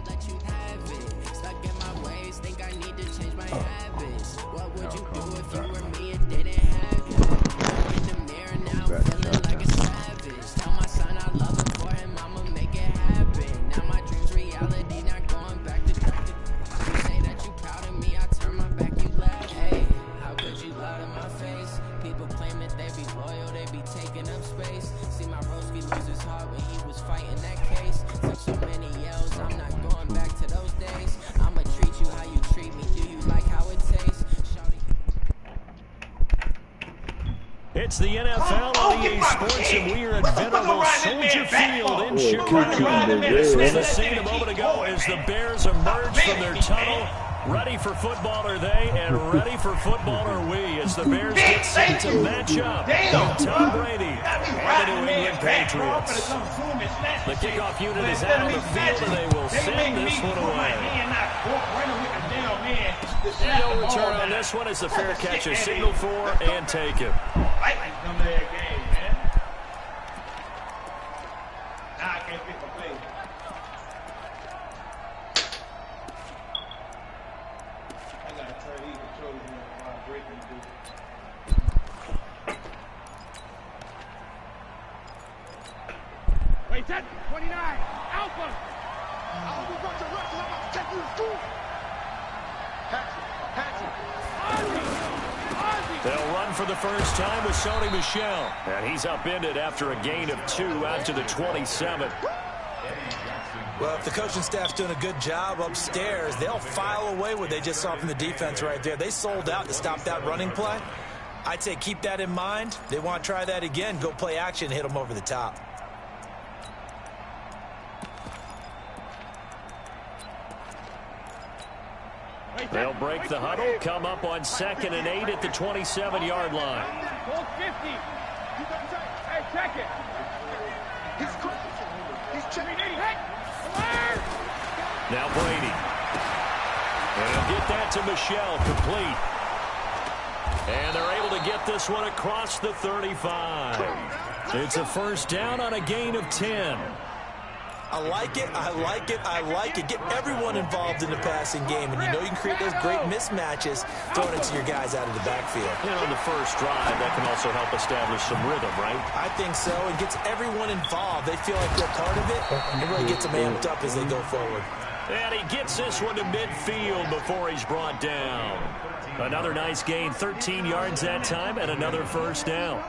let you have it. Stuck in my ways, think I need to change my habits. What would you do if you were me and didn't have you? In the mirror now, feeling like a savage. Tell my son I love him for him, I'ma make it happen. Now my dreams reality, not going back to track. You say that you proud of me, I turn my back, you laugh. Hey, how could you lie to my face? People claim that they be loyal, they be taking up space. See my broski lose his heart when he was fighting that case. Took so many L's, I'm not going back to those days. I'ma treat you how you treat me, do you like how it tastes? It's the NFL on EA Sports, and we are at venerable Soldier Field in Chicago. This was the scene a moment ago as the Bears emerged from their tunnel. Ready for football are they, and ready for football are we, as the Bears get set to match up with Tom Brady and the New England Patriots. The kickoff unit is out on the field, and they will send this one away. No return on this one as the fair catch is signaled for and taken. Wait, 10, 29, Alpha. I'll be back to rest, and I'm about to take you to school. They'll run for the first time with Sony Michel. And he's upended after a gain of 2 out to the 27. Well, if the coaching staff's doing a good job upstairs, they'll file away what they just saw from the defense right there. They sold out to stop that running play. I'd say keep that in mind. They want to try that again. Go play action, hit them over the top. They'll break the huddle, come up on 2nd and 8 at the 27-yard line. Goal 50. Hey, check it. He's checking. Hey, now Brady. And he'll get that to Michel, complete. And they're able to get this one across the 35. It's a first down on a gain of 10. I like it, I like it, I like it. Get everyone involved in the passing game, and you know you can create those great mismatches throwing it to your guys out of the backfield. You know, on the first drive, that can also help establish some rhythm, right? I think so. It gets everyone involved. They feel like they're part of it. It really gets them amped up as they go forward. And he gets this one to midfield before he's brought down. Another nice gain, 13 yards that time, and another first down.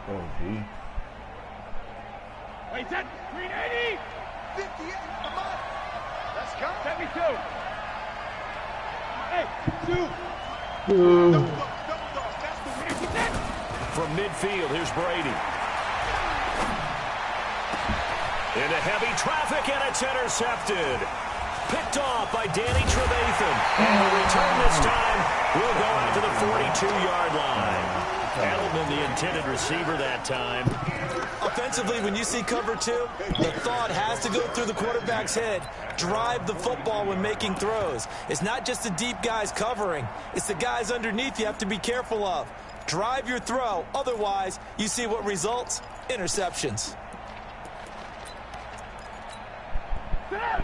Oh, gee. Wait, 10, 380. 58, come on. Let's go. 72. Hey, 2. From midfield, here's Brady. Into heavy traffic, and it's intercepted. Picked off by Danny Trevathan. And the return this time will go out to the 42-yard line. Edelman, the intended receiver that time. Offensively, when you see cover 2, the thought has to go through the quarterback's head. Drive the football when making throws. It's not just the deep guys covering. It's the guys underneath you have to be careful of. Drive your throw. Otherwise, you see what results? Interceptions.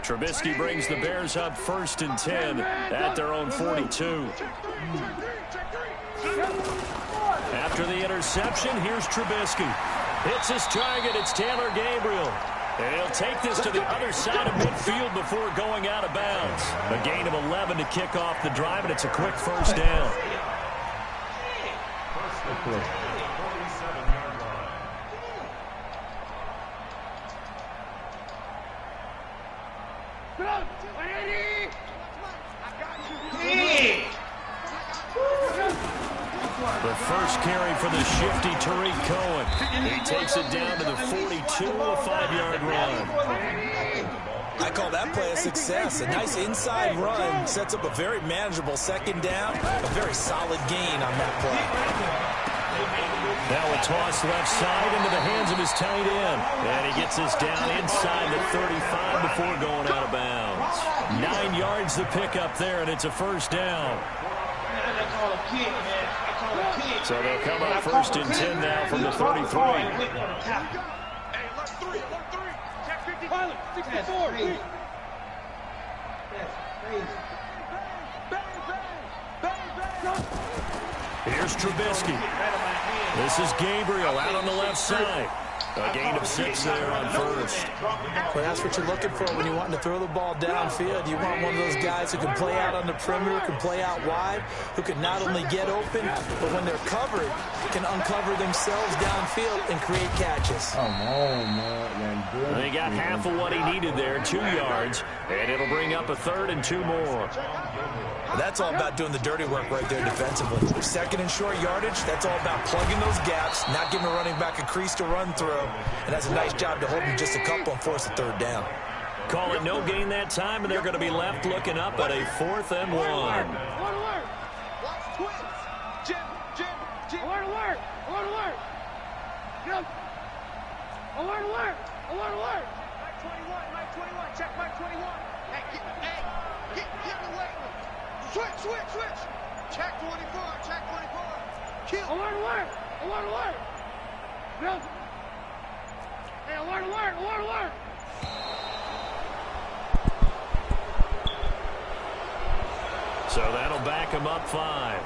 Trubisky brings the Bears up 1st and 10 at their own 42. After the interception, here's Trubisky. Hits his target. It's Taylor Gabriel. And he'll take this to the other side of midfield before going out of bounds. A gain of 11 to kick off the drive, and it's a quick first down. The first carry for the shifty Tariq Cohen. He takes it down to the 42, a 5-yard run. I call that play a success. A nice inside run sets up a very manageable 2nd down. A very solid gain on that play. Now a toss left side into the hands of his tight end. And he gets this down inside the 35 before going out of bounds. 9 yards to pick up there, and it's a first down. call a kick, man. I call a kick. So they'll come up first and 10 now from the 33. Hey, alert 3. Check 50. Pilot, 64. That's crazy. Here's Trubisky. This is Gabriel out on the left side. A gain of 6 there on first. Well, that's what you're looking for when you're wanting to throw the ball downfield. You want one of those guys who can play out on the perimeter, can play out wide, who can not only get open, but when they're covered, can uncover themselves downfield and create catches. Come on, man. They got half of what he needed there, 2 yards, and it'll bring up a 3rd and 2 more. That's all about doing the dirty work right there defensively. 2nd and short yardage, that's all about plugging those gaps, not giving a running back a crease to run through, and that's a nice job to hold him just a couple and force a 3rd down. Call it no gain that time, and they're going to be left looking up at a 4th and 1. Alert. Watch twins. Jim. Alert. Jim. Alert. Mike 21. Check Mike 21. Hey, get away. Switch. Check 24. Kill. Alert. Jim. Hey, alert. So that'll back him up 5.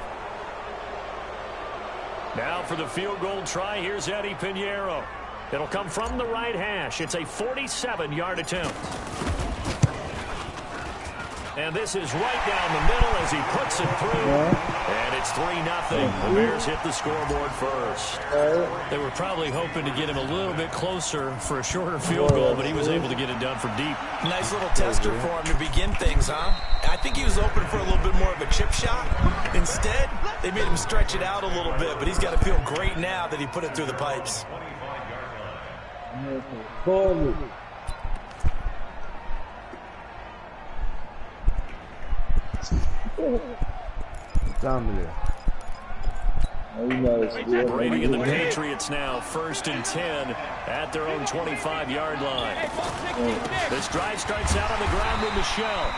Now for the field goal try, here's Eddie Pinheiro. It'll come from the right hash. It's a 47-yard attempt. And this is right down the middle as he puts it through. And it's 3-0. The Bears hit the scoreboard first. They were probably hoping to get him a little bit closer for a shorter field goal, but he was able to get it done from deep. Nice little tester for him to begin things, huh? I think he was open for a little bit more of a chip shot. Instead, they made him stretch it out a little bit, but he's got to feel great now that he put it through the pipes. Brady and the Patriots now 1st and 10 at their own 25-yard line. This drive starts out on the ground with Michelle.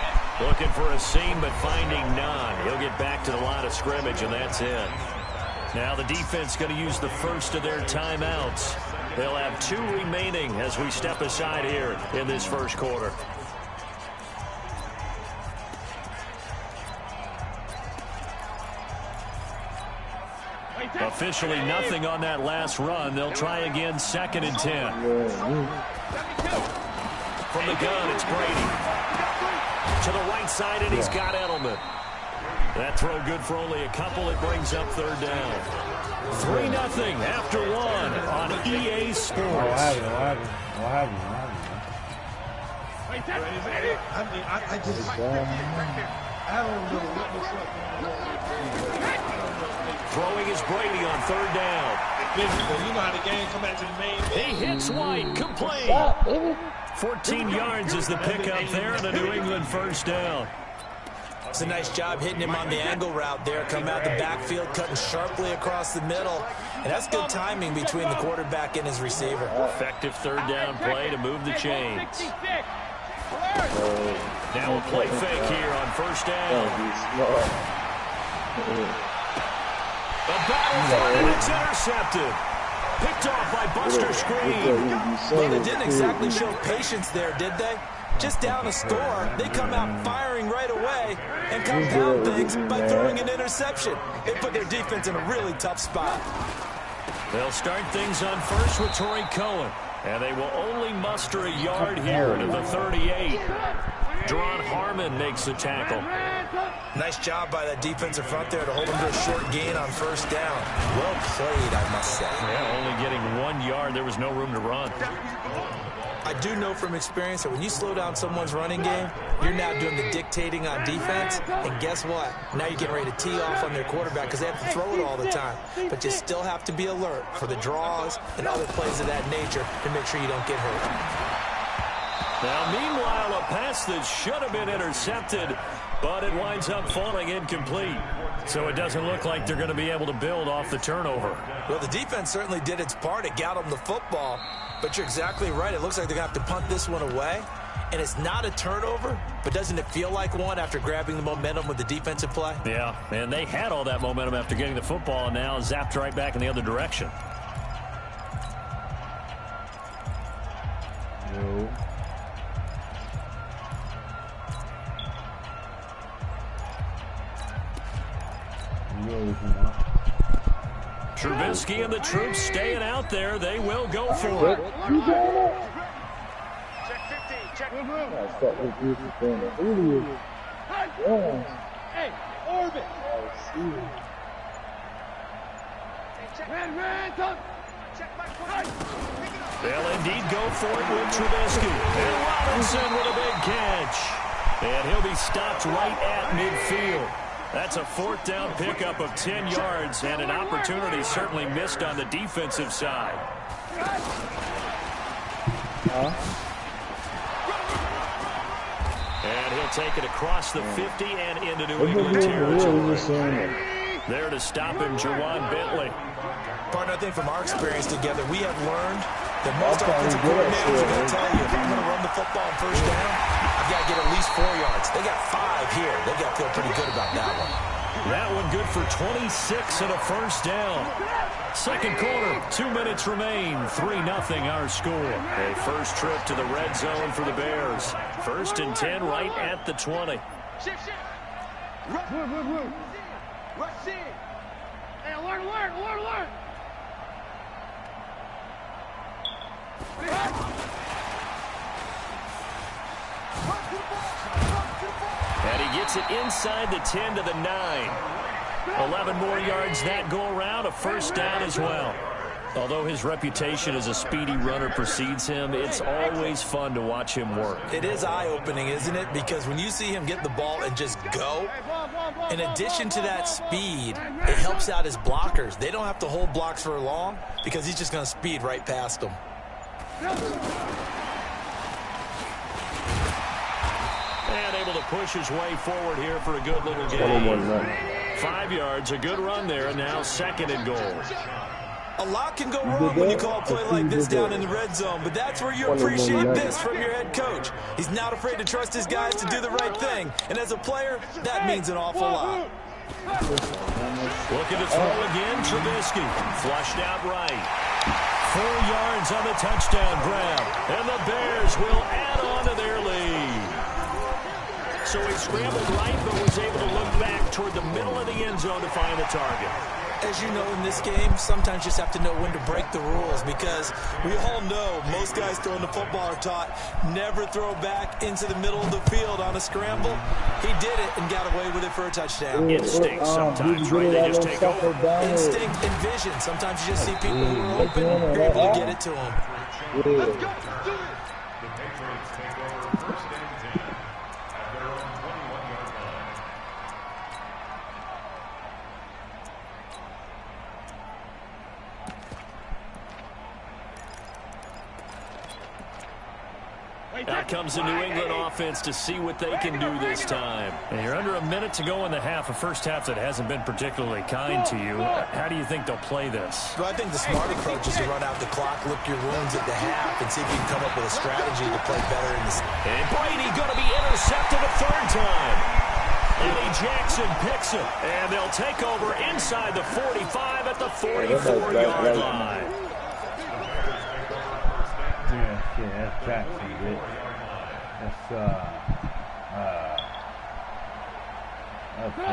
Looking for a seam, but finding none. He'll get back to the line of scrimmage, and that's it. Now the defense going to use the first of their timeouts. They'll have 2 remaining as we step aside here in this first quarter. Officially nothing on that last run. They'll try again 2nd and 10. From the gun, it's Brady. To the right side, and he's got Edelman. That throw good for only a couple. It brings up 3rd down. 3-0 after 1 on EA Sports. Throwing is Brady on 3rd down. You know how the game come back to the main. He hits White, complete. 14 yards is the pickup there, and a New England 1st down. It's a nice job hitting him on the angle route there. Come out the backfield, cutting sharply across the middle. And that's good timing between the quarterback and his receiver. Effective 3rd down play to move the chains. Now a play fake here on 1st down. A battle for it, and it's intercepted. Picked off by Buster Screen. Well, they didn't exactly show patience there, did they? Just down a score, they come out firing right away and compound things by throwing an interception. They put their defense in a really tough spot. They'll start things on first with Torrey Cohen, and they will only muster a yard here to the 38. Deron Harmon makes the tackle. Nice job by that defensive front there to hold him to a short gain on 1st down. Well played, I must say. Yeah, only getting 1 yard. There was no room to run. I do know from experience that when you slow down someone's running game, you're now doing the dictating on defense. And guess what? Now you're getting ready to tee off on their quarterback because they have to throw it all the time. But you still have to be alert for the draws and other plays of that nature to make sure you don't get hurt. Now, meanwhile, a pass that should have been intercepted, but it winds up falling incomplete. So it doesn't look like they're going to be able to build off the turnover. Well, the defense certainly did its part. It got them the football. But you're exactly right. It looks like they're going to have to punt this one away. And it's not a turnover, but doesn't it feel like one after grabbing the momentum with the defensive play? Yeah, and they had all that momentum after getting the football, and now zapped right back in the other direction. No. Trubisky and the troops staying out there. They will go for it. Check 50. Check. Hey, orbit. Check my point. They'll indeed go for it with Trubisky. And Robinson with a big catch. And he'll be stopped right at midfield. That's a fourth down pickup of 10 yards and an opportunity certainly missed on the defensive side. And he'll take it across the 50 and into New England territory. There to stop him, Jawan Bentley. Partner, I think from our experience together, we have learned that most offensive coordinators are going to tell you, if I'm going to run the football on first down, I've got to get at least 4 yards. They got 5 here. They got to feel pretty good about that one. That one good for 26 and a first down. Second quarter, 2 minutes remain. 3-0 our score. A first trip to the red zone for the Bears. First and 10 right at the 20. Shift. Rush in. Hey, alert. And he gets it inside the 10 to the 9. 11 more yards that go around, a first down as well. Although his reputation as a speedy runner precedes him, it's always fun to watch him work. It is eye-opening, isn't it? Because when you see him get the ball and just go, in addition to that speed, it helps out his blockers. They don't have to hold blocks for long because he's just going to speed right past them. And able to push his way forward here for a good little game. 5 yards, a good run there, and now second and goal. A lot can go wrong when you call a play like this down in the red zone, but that's where you appreciate this from your head coach. He's not afraid to trust his guys to do the right thing, and as a player, that means an awful lot. Looking to throw again, Trubisky. Flushed out right. 4 yards on the touchdown grab, and the Bears will add on to their lead. So he scrambled right, but was able to look back toward the middle of the end zone to find the target. As you know, in this game, sometimes you just have to know when to break the rules because we all know most guys throwing the football are taught never throw back into the middle of the field on a scramble. He did it and got away with it for a touchdown. Instinct sometimes, right? They just take over. Instinct and vision. Sometimes you just see people who are open, you're able to get it to them. Let's go. Do it. Out comes the New England offense to see what they can do this time. And you're under a minute to go in the half, a first half that hasn't been particularly kind to you. How do you think they'll play this? Well, I think the smart approach is to run out the clock, lick your wounds at the half, and see if you can come up with a strategy to play better in the... And Brady going to be intercepted a third time. Eddie Jackson picks it, and they'll take over inside the 45 at the 44-yard line. Yeah, that's Jackson, bitch.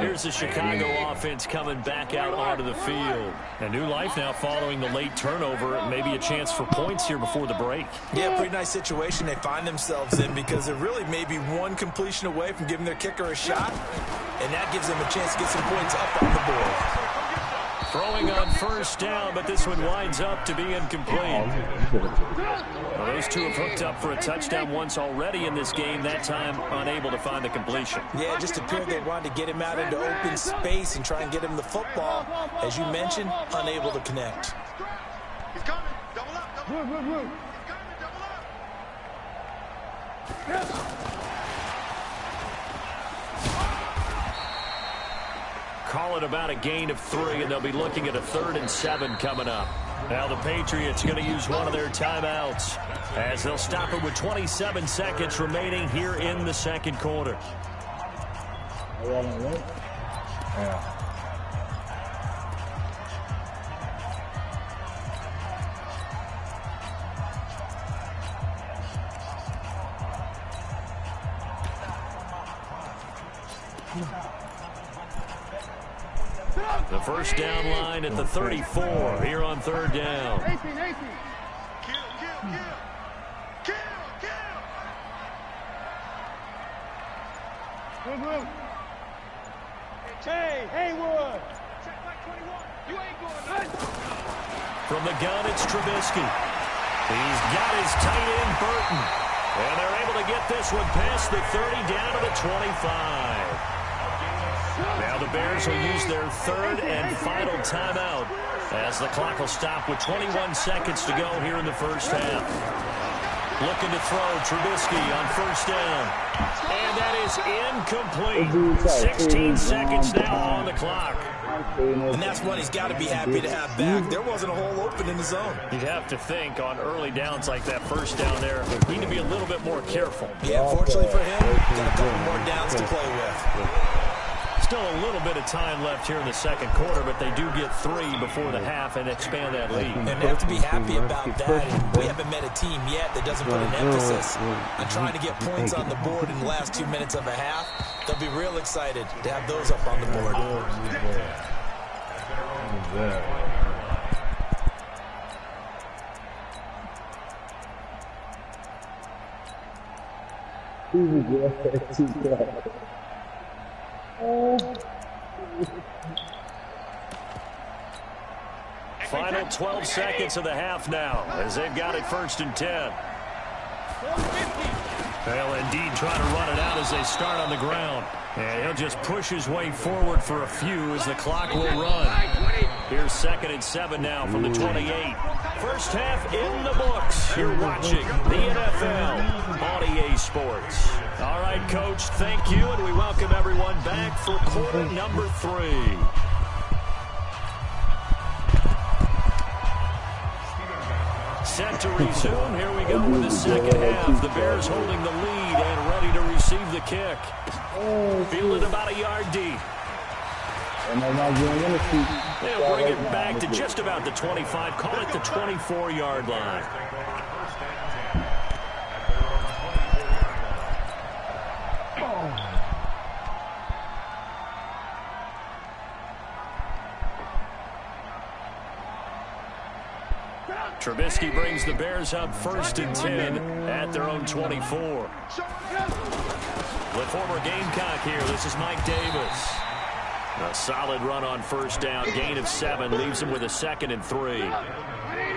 Here's the Chicago offense coming back out onto the field. A new life now following the late turnover. Maybe a chance for points here before the break. Yeah, pretty nice situation they find themselves in because they're really maybe one completion away from giving their kicker a shot, and that gives them a chance to get some points up on the board. Throwing on first down, but this one winds up to be incomplete. Well, those two have hooked up for a touchdown once already in this game, that time unable to find the completion. Yeah, it just appeared they wanted to get him out into open space and try and get him the football. As you mentioned, unable to connect. He's coming. Double up. Double up. He's coming. Double up. Call it about a gain of 3, and they'll be looking at a 3rd and 7 coming up. Now the Patriots going to use one of their timeouts as they'll stop it with 27 seconds remaining here in the second quarter. Yeah. The first down line at the 34 here on third down. Hey, Haywood. Check like 21. You ain't going nothing. From the gun, it's Trubisky. He's got his tight end, Burton. And they're able to get this one past the 30 down to the 25. Now the Bears will use their third and final timeout as the clock will stop with 21 seconds to go here in the first half. Looking to throw, Trubisky on first down. And that is incomplete. 16 seconds now on the clock. And that's what he's got to be happy to have back. There wasn't a hole open in the zone. You'd have to think on early downs like that first down there, need to be a little bit more careful. Yeah, fortunately for him, got a couple more downs to play with. Still a little bit of time left here in the second quarter, but they do get 3 before the half and expand that lead. And they have to be happy about that. And we haven't met a team yet that doesn't put an emphasis on trying to get points on the board in the last 2 minutes of a half. They'll be real excited to have those up on the board. Final 12 seconds of the half now as they've got it first and 10. They'll indeed try to run it out as they start on the ground. And he'll just push his way forward for a few as the clock will run. Here's 2nd and 7 now from the 28. First half in the books. You're watching the NFL on EA Sports. All right, Coach, thank you, and we welcome everyone back for quarter number 3. Set to resume. Here we go with the second half. The Bears holding the lead and ready to receive the kick. Fielded about a yard deep. They'll bring it back to just about the 25. Call it the 24-yard line. Trubisky brings the Bears up 1st and 10 at their own 24. The former Gamecock here. This is Mike Davis. A solid run on first down. Gain of 7 leaves him with a 2nd and 3.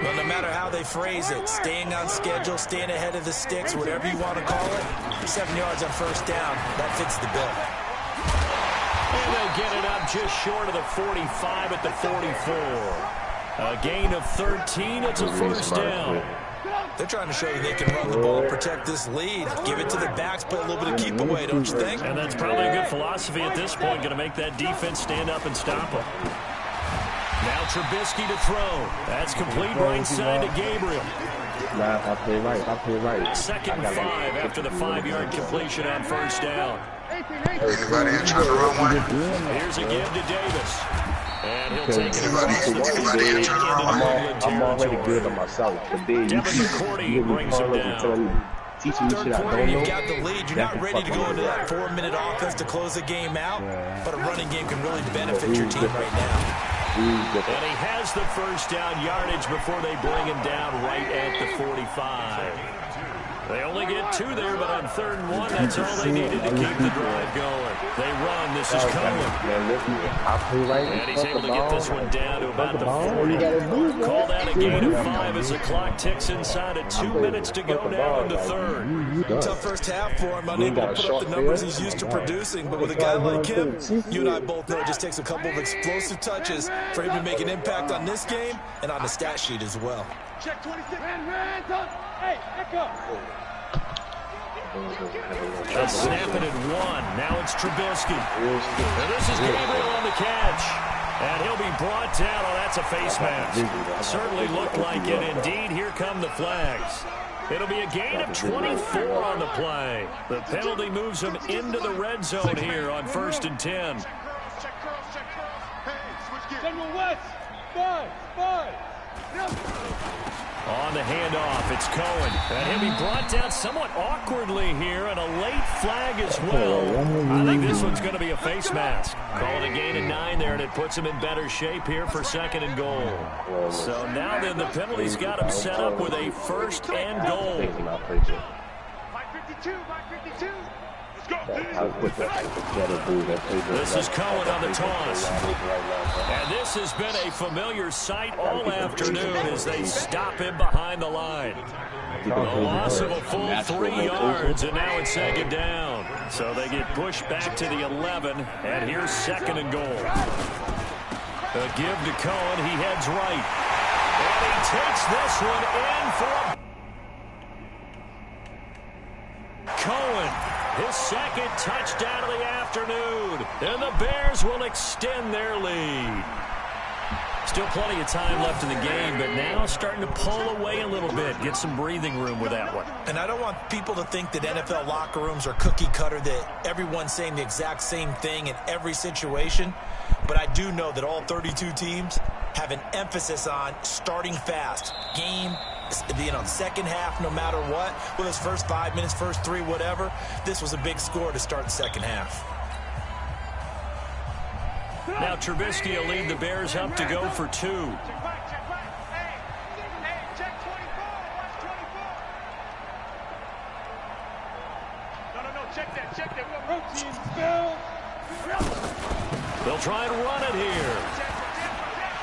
Well, no matter how they phrase it, staying on schedule, staying ahead of the sticks, whatever you want to call it, 7 yards on first down, that fits the bill. And they'll get it up just short of the 45 at the 44. A gain of 13. It's a first down. They're trying to show you they can run the ball, protect this lead, give it to the backs, play a little bit of keep away, don't you think? And that's probably a good philosophy at this point, going to make that defense stand up and stop them. Now Trubisky to throw. That's complete right side to Gabriel. I play right. 2nd and 5 after the 5-yard completion on first down. Anybody in trying to run one? Here's a give to Davis. And he'll take it across the 50 Anybody in trying to run one? I'm already good on myself. Devin McCourty brings him down. Third quarter, you've got the lead. You're not ready to go into that 4-minute offense to close the game out, but a running game can really benefit your team right now. And he has the first down yardage before they bring him down right at the 45. They only get 2 there, but on 3rd and 1, that's all they needed to keep the drive going. They run. This is Cohen. And he's able to get this one down to about the 40. Call that a gain of 5 as the clock ticks inside of 2 minutes to go now in the 3rd. Tough first half for him, unable to put up the numbers he's used to producing. But with a guy like him, you and I both know it just takes a couple of explosive touches for him to make an impact on this game and on the stat sheet as well. Check 26. Hey, echo. They'll snap it at 1. Now it's Trubisky. And this is Gabriel on the catch. And he'll be brought down. Oh, that's a face mask. Certainly looked like it. Indeed, here come the flags. It'll be a gain of 24 on the play. The penalty moves him into the red zone here on 1st and 10. On the handoff, it's Cohen. And he'll be brought down somewhat awkwardly here, and a late flag as well. I think this one's going to be a face mask. Call it a gain of 9 there, and it puts him in better shape here for 2nd and goal. So now then, the penalty's got him set up with a 1st and goal. 552, 552. This is Cohen on the toss. And this has been a familiar sight all afternoon as they stop him behind the line. A loss of a full 3 yards, and now it's 2nd down. So they get pushed back to the 11, and here's 2nd and goal. A give to Cohen, he heads right. And he takes this one in for Cohen. His 2nd touchdown of the afternoon. And the Bears will extend their lead. Still plenty of time left in the game, but now starting to pull away a little bit. Get some breathing room with that one. And I don't want people to think that NFL locker rooms are cookie cutter, that everyone's saying the exact same thing in every situation. But I do know that all 32 teams have an emphasis on starting fast. Game, second half, no matter what. Whether it's first 5 minutes, first 3, whatever. This was a big score to start the second half. Now Trubisky will lead the Bears up to go for 2. They'll try and run it here.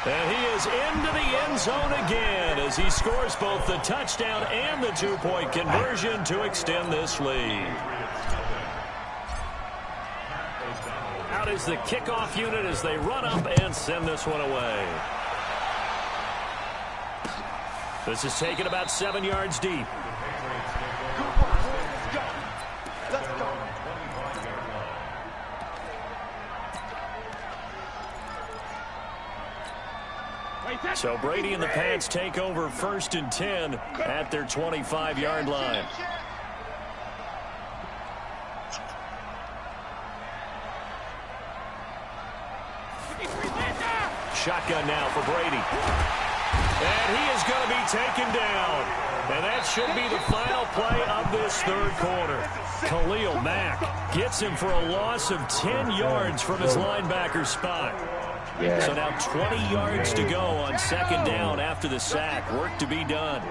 And he is into the end zone again as he scores both the touchdown and the 2-point conversion to extend this lead. Out is the kickoff unit as they run up and send this one away. This is taken about 7 yards deep. So Brady and the Pats take over 1st and 10 at their 25-yard line. Shotgun now for Brady. And he is going to be taken down. And that should be the final play of this 3rd quarter. Khalil Mack gets him for a loss of 10 yards from his linebacker spot. So now 20 yards to go on 2nd down after the sack. Work to be done.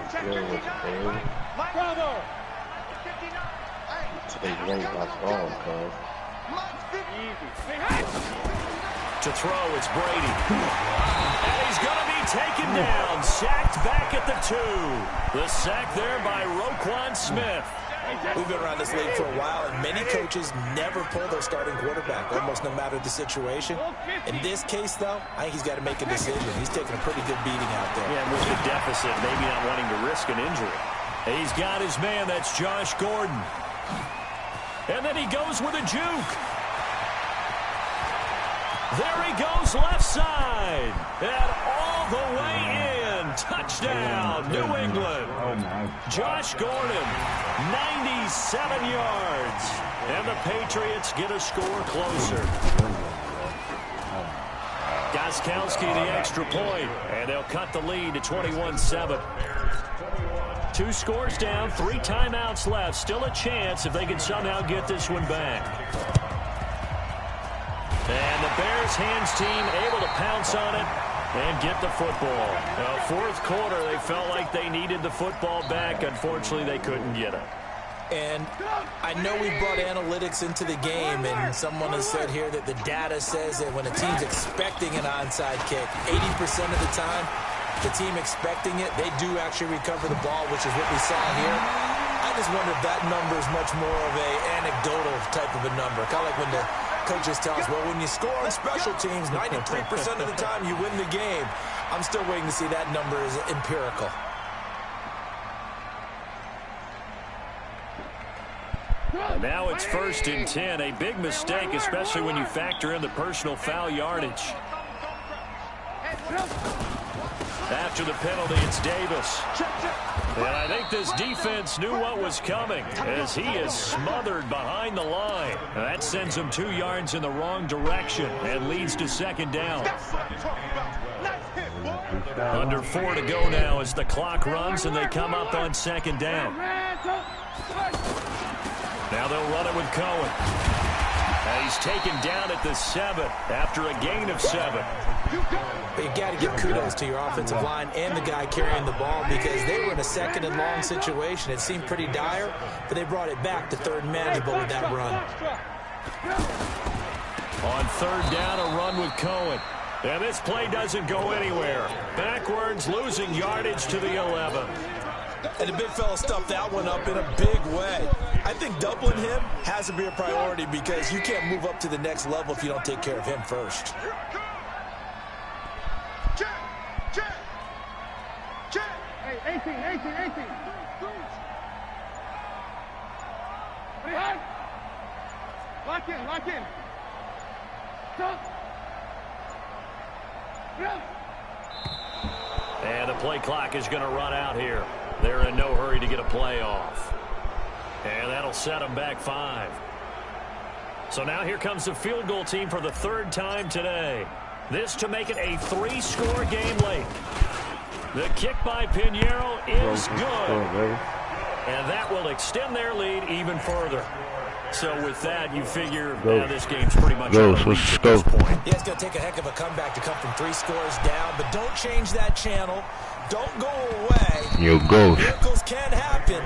To throw, it's Brady. And he's going to be taken down. Sacked back at the 2. The sack there by Roquan Smith. We've been around this league for a while, and many coaches never pull their starting quarterback, almost no matter the situation. In this case, though, I think he's got to make a decision. He's taking a pretty good beating out there. Yeah, with the deficit, maybe not wanting to risk an injury. He's got his man. That's Josh Gordon. And then he goes with a juke. There he goes left side. And all the way in. Touchdown, New England. Josh Gordon, 97 yards. And the Patriots get a score closer. Gostkowski the extra point. And they'll cut the lead to 21-7. 2 scores down, 3 timeouts left. Still a chance if they can somehow get this one back. And the Bears hands team able to pounce on it and get the football. Now, 4th quarter, they felt like they needed the football back. Unfortunately, they couldn't get it. And I know we brought analytics into the game, and someone has said here that the data says that when a team's expecting an onside kick, 80% of the time, the team expecting it, they do actually recover the ball, which is what we saw here. I just wonder if that number is much more of a anecdotal type of a number. Kind of like when the coaches tell us, well, when you score on special teams, 93% of the time you win the game. I'm still waiting to see that number is empirical. And now it's 1st and 10. A big mistake, especially when you factor in the personal foul yardage. After the penalty, it's Davis. And I think this defense knew what was coming as he is smothered behind the line. That sends him 2 yards in the wrong direction and leads to second down. Under 4 to go now as the clock runs and they come up on second down. Now they'll run it with Cohen. And he's taken down at the 7 after a gain of 7. You got to give kudos to your offensive line and the guy carrying the ball because they were in a second and long situation. It seemed pretty dire, but they brought it back to third and manageable with that run. On third down, a run with Cohen. And this play doesn't go anywhere. Backwards, losing yardage to the 11. And the big fella stuffed that one up in a big way. I think doubling him has to be a priority because you can't move up to the next level if you don't take care of him first. Hey, 18. Pretty high. Lock in. Stop. And the play clock is going to run out here. They're in no hurry to get a play off. And that'll set them back 5. So now here comes the field goal team for the 3rd time today. This to make it a 3-score game late. The kick by Pinheiro is good. And that will extend their lead even further. So with that, you figure this game's pretty much out of reach at this point. Yeah, it's going to take a heck of a comeback to come from 3 scores down, but don't change that channel. Don't go away. You ghost. Miracles can happen.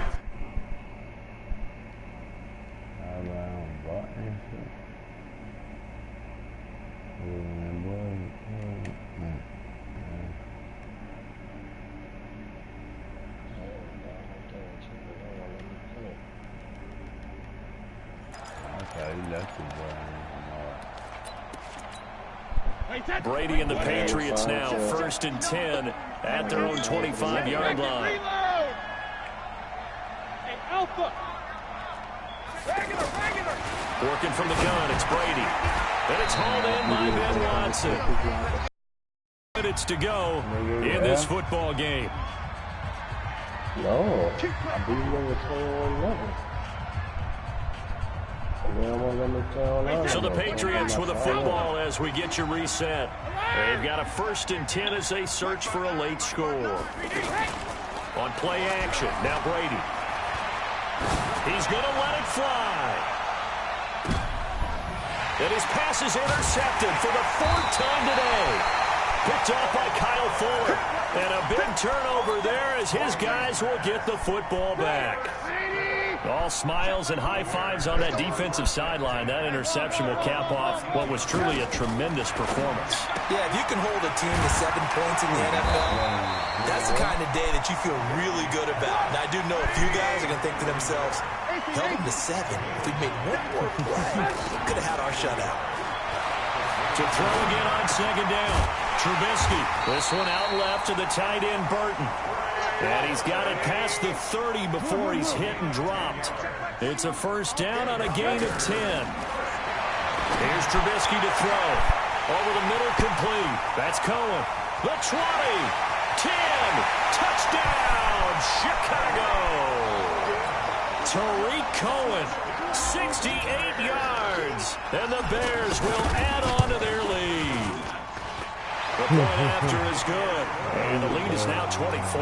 Brady and the Patriots now 1st and 10 at their own 25-yard line. Working from the gun, it's Brady. And it's hauled in by Ben Watson. Minutes to go in this football game. No, I believe it was 21-11. So the Patriots with a football as we get you reset. They've got a 1st and 10 as they search for a late score. On play action, now Brady. He's going to let it fly. And his pass is intercepted for the 4th time today. Picked off by Kyle Fuller. And a big turnover there as his guys will get the football back. All smiles and high fives on that defensive sideline. That interception will cap off what was truly a tremendous performance. Yeah, if you can hold a team to 7 points in the NFL, that's the kind of day that you feel really good about. And I do know a few guys are going to think to themselves, held them to 7. If we made one more play, could have had our shutout. To throw again on second down. Trubisky. This one out left to the tight end, Burton. And he's got it past the 30 before he's hit and dropped. It's a 1st down on a gain of 10. Here's Trubisky to throw. Over the middle, complete. That's Cohen. The 20. 10. Touchdown, Chicago. Tariq Cohen, 68 yards. And the Bears will add on to their lead. The point after is good. And the lead is now 24.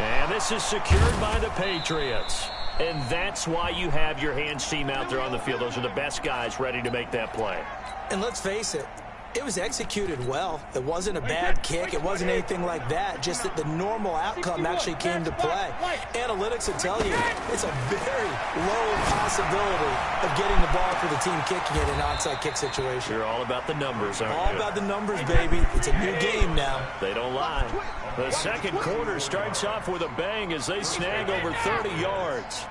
And this is secured by the Patriots. And that's why you have your hands team out there on the field. Those are the best guys ready to make that play. And let's face it, it was executed well. It wasn't a bad kick. It wasn't anything like that. Just that the normal outcome actually came to play. Analytics will tell you it's a very low possibility of getting the ball for the team kicking it in an onside kick situation. You're all about the numbers, aren't you? All about the numbers, baby. It's a new game now. They don't lie. The second quarter starts off with a bang as they snag over 30 yards.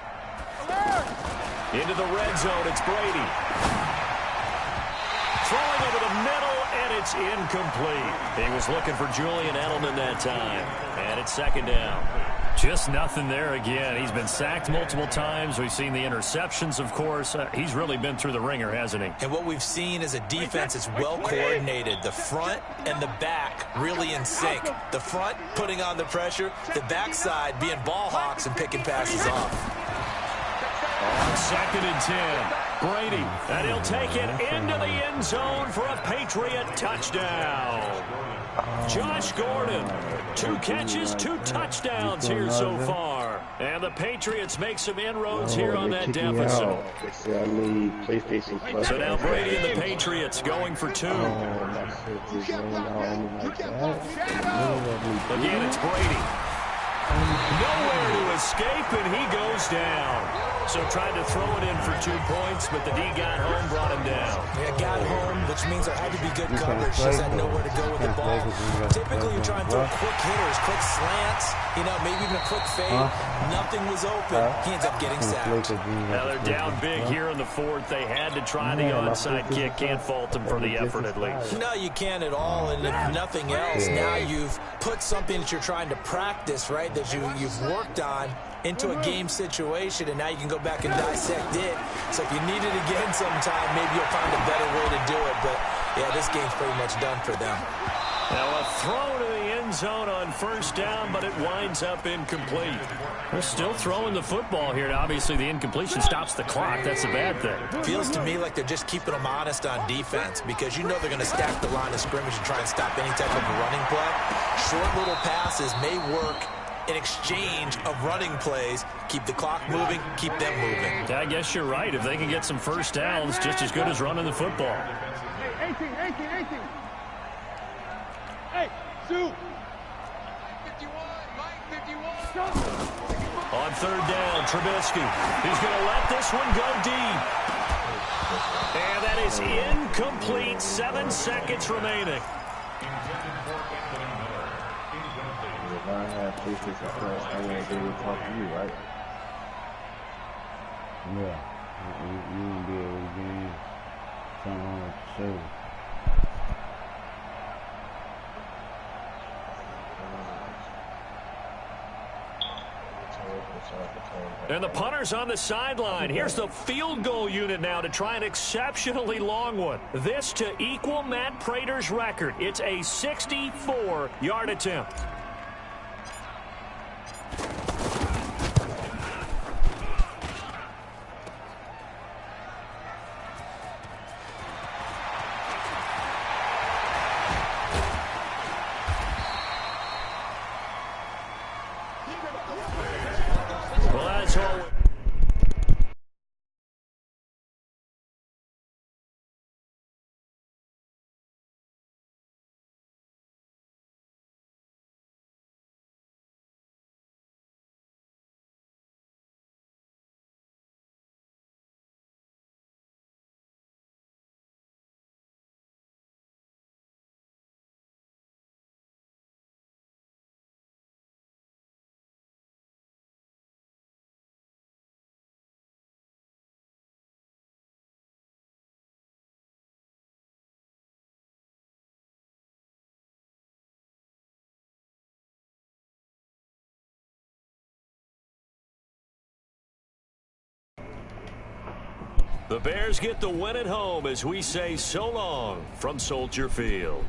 Into the red zone, it's Brady. Throwing over the middle, and it's incomplete. He was looking for Julian Edelman that time. And it's second down. Just nothing there again. He's been sacked multiple times. We've seen the interceptions, of course. He's really been through the ringer, hasn't he? And what we've seen is a defense that's well coordinated. The front and the back really in sync. The front putting on the pressure, the backside being ball hawks and picking passes off. On 2nd and 10, Brady, and he'll take it into the end zone for a Patriot touchdown. Josh Gordon, 2 catches, 2 touchdowns here so far. And the Patriots make some inroads here on that deficit. So now Brady and the Patriots going for 2. Again, it's Brady. Nowhere to escape, and he goes down. So tried to throw it in for 2 points, but the D got home, brought him down. Yeah, got home, which means there had to be good coverage. Just had nowhere to go with the ball. Typically, you're trying to throw quick hitters, quick slants, maybe even a quick fade. Nothing was open. He ends up getting sacked. Now they're down big here in the 4th. They had to try the onside kick. Can't fault them for the effort, at least. No, you can't at all. And if nothing else, now you've put something that you're trying to practice, right, that you've worked on into a game situation, and now you can go back and dissect it. So if you need it again sometime, maybe you'll find a better way to do it. But, yeah, this game's pretty much done for them. Now a throw to the end zone on 1st down, but it winds up incomplete. They're still throwing the football here. Now, obviously, the incompletion stops the clock. That's a bad thing. Feels to me like they're just keeping them honest on defense because they're going to stack the line of scrimmage and try and stop any type of running play. Short little passes may work in exchange of running plays. Keep the clock moving, keep them moving. I guess you're right. If they can get some 1st downs, just as good as running the football. Hey, 18. Hey, Sue. 51. On 3rd down, Trubisky. He's going to let this one go deep. And that is incomplete. 7 seconds remaining. If I have PlayStation Plus, I won't be able to talk to you, right? Yeah. You won't be able to give me something on the show. And the punter's on the sideline. Here's the field goal unit now to try an exceptionally long one. This to equal Matt Prater's record. It's a 64-yard attempt. Well, that's all. The Bears get the win at home as we say so long from Soldier Field.